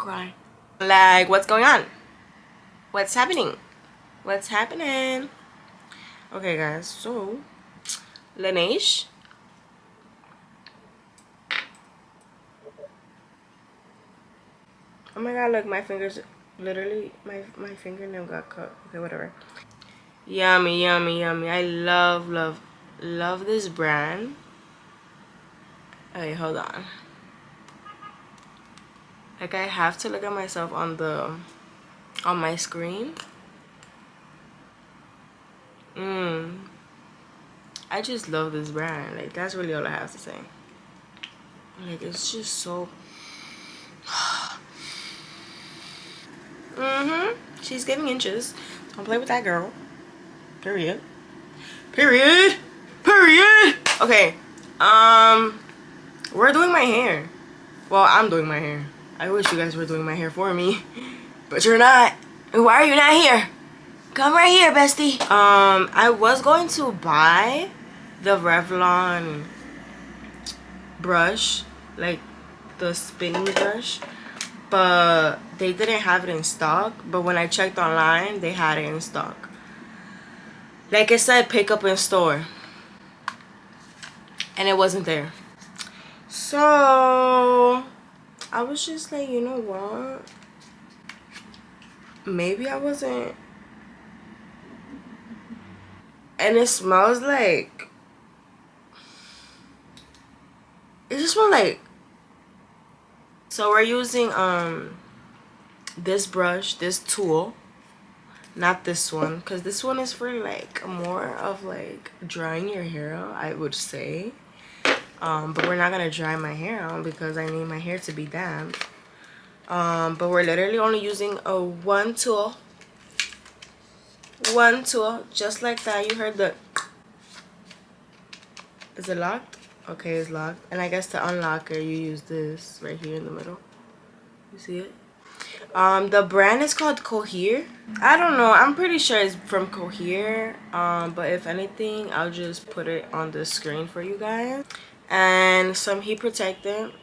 cry. Like, what's going on? What's happening? What's happening? Okay, guys, so Laneige. Oh my god, look, my fingers, literally, my fingernail got cut. Okay, whatever. Yummy, yummy, yummy. I love this brand. Okay, hold on. Like, I have to look at myself on my screen. I just love this brand. Like, that's really all I have to say. Like, it's just so she's giving inches. Don't play with that girl. Period. Period. Period. Okay. We're doing my hair. Well, I'm doing my hair. I wish you guys were doing my hair for me, but you're not. Why are you not here? Come right here, bestie. I was going to buy the Revlon brush, like the spinning brush, but they didn't have it in stock. But when I checked online, they had it in stock. Like it said, pick up in store, and it wasn't there. So I was just like, you know what? Maybe I wasn't. And it smells like, it just smells like. So we're using this brush, this tool, not this one, because this one is for like more of like drying your hair out, I would say. But we're not gonna dry my hair out because I need my hair to be damp. But we're literally only using a one tool, just like that. You heard the. Is it locked? Okay, it's locked. And I guess to unlock it, you use this right here in the middle. You see it? The brand is called HIIIII. I don't know. I'm pretty sure it's from HIIIII. But if anything, I'll just put it on the screen for you guys. And some heat protectant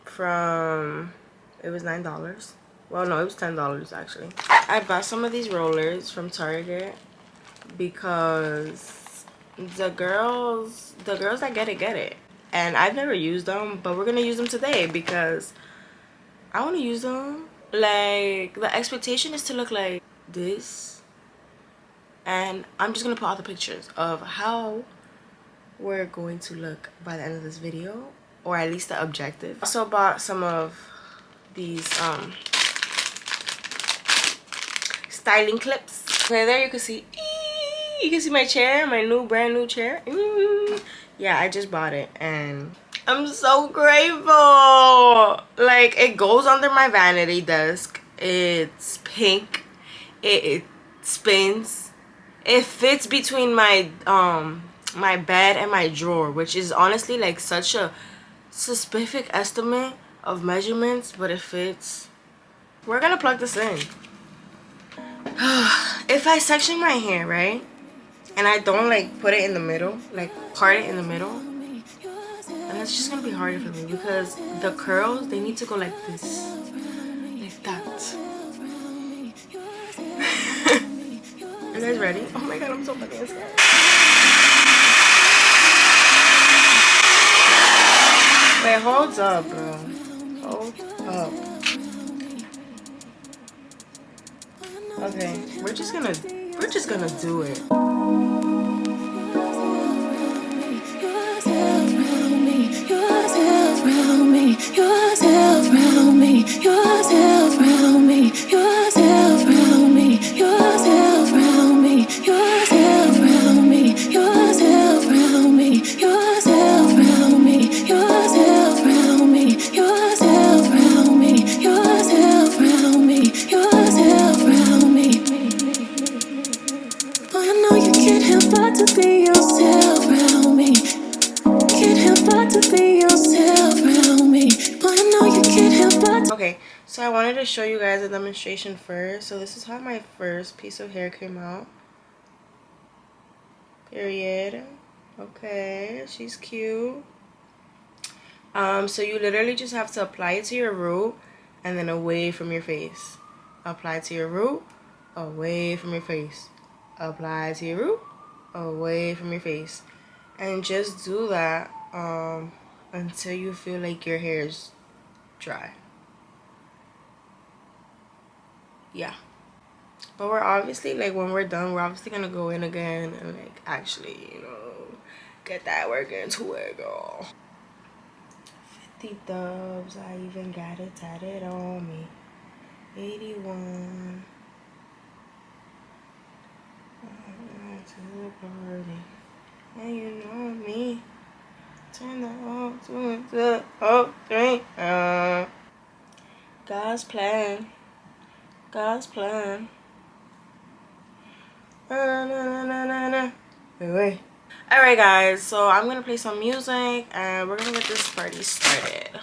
from, it was $9. Well, no, it was $10 actually. I bought some of these rollers from Target because the girls that get it. And I've never used them, but we're gonna use them today because I want to use them. Like, the expectation is to look like this, and I'm just gonna put all the pictures of how we're going to look by the end of this video, or at least the objective. Also bought some of these styling clips. Okay, there you can see my chair, my brand new chair. Yeah, I just bought it and I'm so grateful. Like, it goes under my vanity desk. It's pink. It spins. It fits between my my bed and my drawer, which is honestly like such a specific estimate of measurements, but it fits. We're gonna plug this in. If I section my hair, right, and I don't like put it in the middle, like part it in the middle, and it's just gonna be harder for me because the curls, they need to go like this, like that. You guys ready? Oh my god, I'm so fucking scared. Wait, hold up, bro. Hold up. Okay, we're just gonna do it. Okay, so I wanted to show you guys a demonstration first. So this is how my first piece of hair came out. Period. Okay, she's cute. So you literally just have to apply it to your root and then away from your face. Apply to your root, away from your face. Apply to your root, away from your face. And just do that until you feel like your hair is dry. Yeah. But we're obviously, like, when we're done, we're obviously gonna go in again and, like, actually, you know, get that work into it, girl. 50 dubs, I even got it tatted on me. 81. To the party. And you know me. Turn the whole two into the whole three. God's plan. God's plan. Na, na, na, na, na. Wait. Alright guys, so I'm gonna play some music and we're gonna get this party started.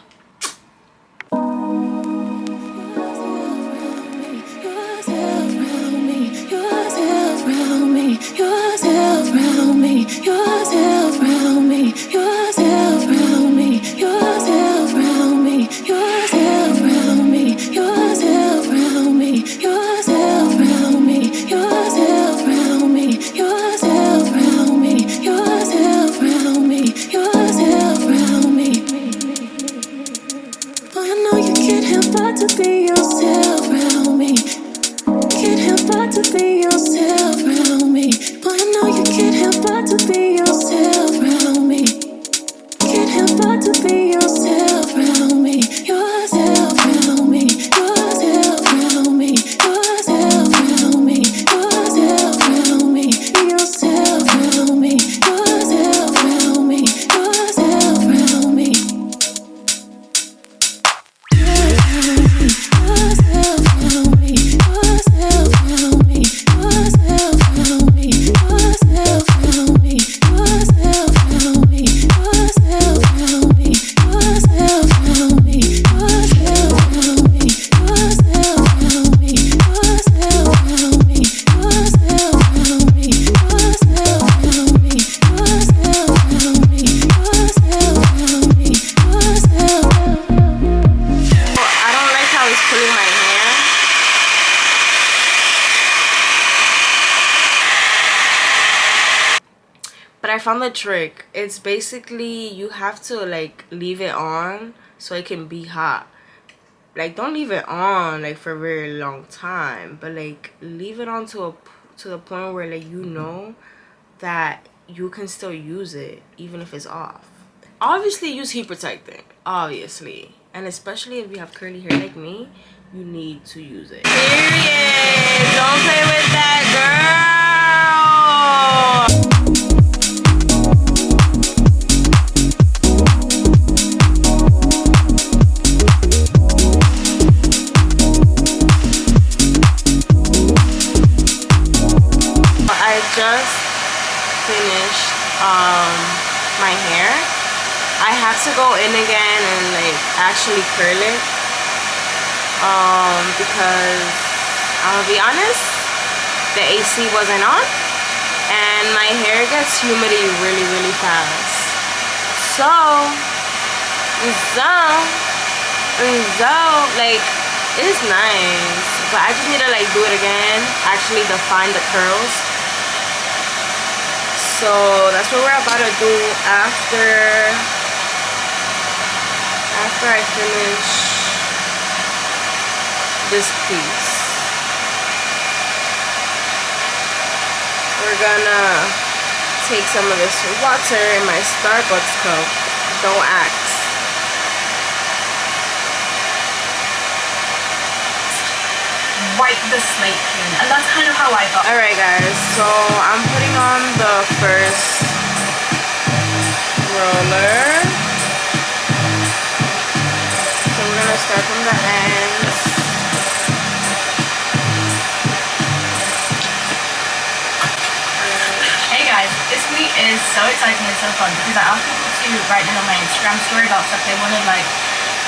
Yourself round me, yourself round me, yourself round me, yourself round me, yourself round me, yourself round me, yourself round me, yourself round me, yourself round me, yourself round me, yourself round me. Oh, I know you can't help but to be yourself round me. Can't help but to be yourself round me. Boy, I know you can't help but to be yourself round me. Can't help but to be yourself round me. Yourself round me. Yourself round me. Yourself round me. Yourself round me. Yourself round me. Yourself round me. Yourself round me. But I found the trick. It's basically you have to like leave it on so it can be hot. Like don't leave it on like for a very long time, but like leave it on to the point where like you know that you can still use it even if it's off. Obviously use heat protectant, obviously, and especially if you have curly hair like me, you need to use it. Period. Don't play with that, girl. I just finished my hair. I have to go in again and like actually curl it because I'm gonna be honest, the AC wasn't on and my hair gets humidity really fast. So like it's nice, but I just need to like do it again, actually define the curls. So that's what we're about to do after I finish this piece. We're gonna take some of this water in my Starbucks cup. Don't ask. Wipe the slate clean, and that's kind of how I got. Alright guys, so I'm putting on the first roller. So we're gonna start from the ends. Hey guys, this week is so exciting and so fun because I asked people to write in on my Instagram story about stuff they wanted, like,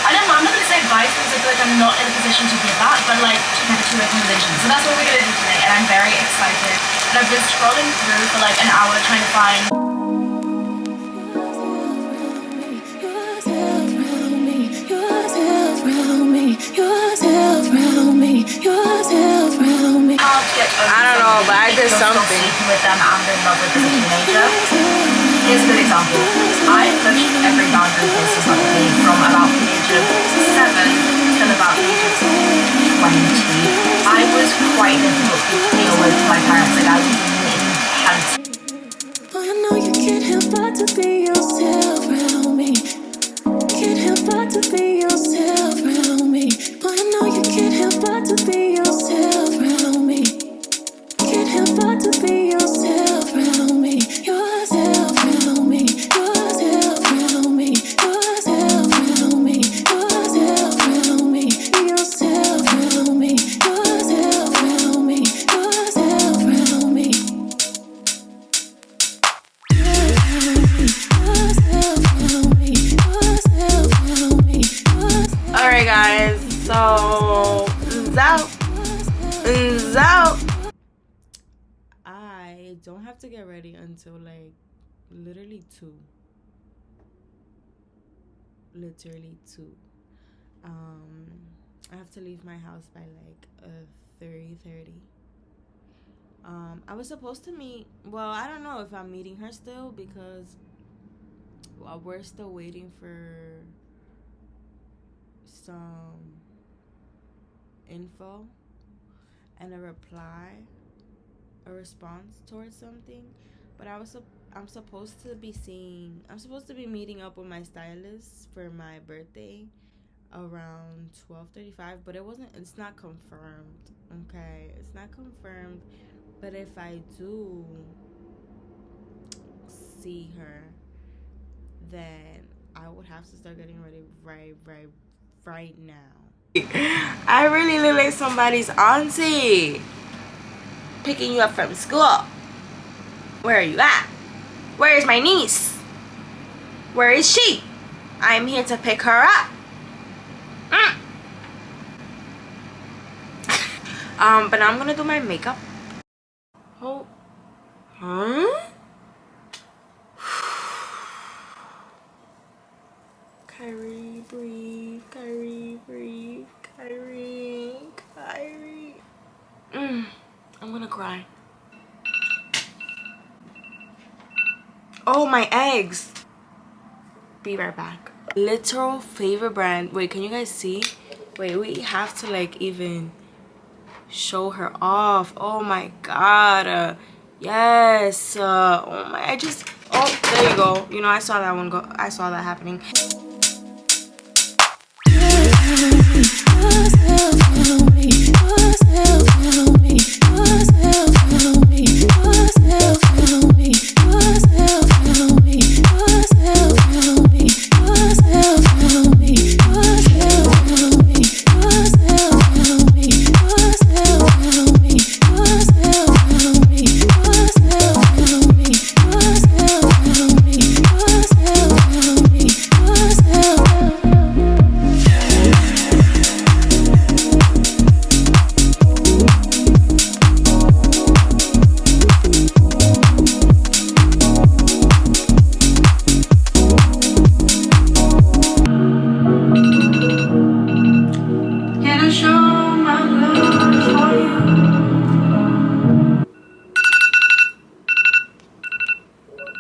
I don't know, I'm not going to say advice because I feel like I'm not in a position to give that, but like to recommendations. So that's what we're going to do today, and I'm very excited. And I've been scrolling through for like an hour trying to find yourself around me, yourself around me. I don't know, but I did something. With them and in love with as a teenager. Here's a good example. I pushed every boundary consistently from about the age of 7 till about the age of 20. I was quite difficult to deal with my parents. Like I was intense. Boy, I know you can't help but to be yourself around me. Can't help but to be yourself around me. Boy, I know you can't help but to be yourself around me. Can't help but to be yourself around me. Yourself around me. Yourself around me. Yourself around me. Yourself around me. Yourself around me. Yourself around me. Yourself around me. Alright guys, so I don't have to get ready until like literally 2. Literally 2. I have to leave my house by like 3:30. I was supposed to meet, well, I don't know if I'm meeting her still because we're still waiting for some info and a response towards something. But I'm supposed to be meeting up with my stylist for my birthday around 12:35, but it's not confirmed. Okay, it's not confirmed, but if I do see her, then I would have to start getting ready right now. I really look like somebody's auntie picking you up from school. Where are you at? Where is my niece? Where is she? I'm here to pick her up. But now I'm gonna do my makeup. Oh, huh? Kyrie, breathe. Kyrie, breathe. Kyrie. I'm gonna cry. Oh, my eggs. Be right back. Literal favorite brand. Wait, can you guys see? Wait, we have to like even show her off. Oh my god. Yes. Oh my, oh, there you go. You know, I saw that one go. I saw that happening. Yourself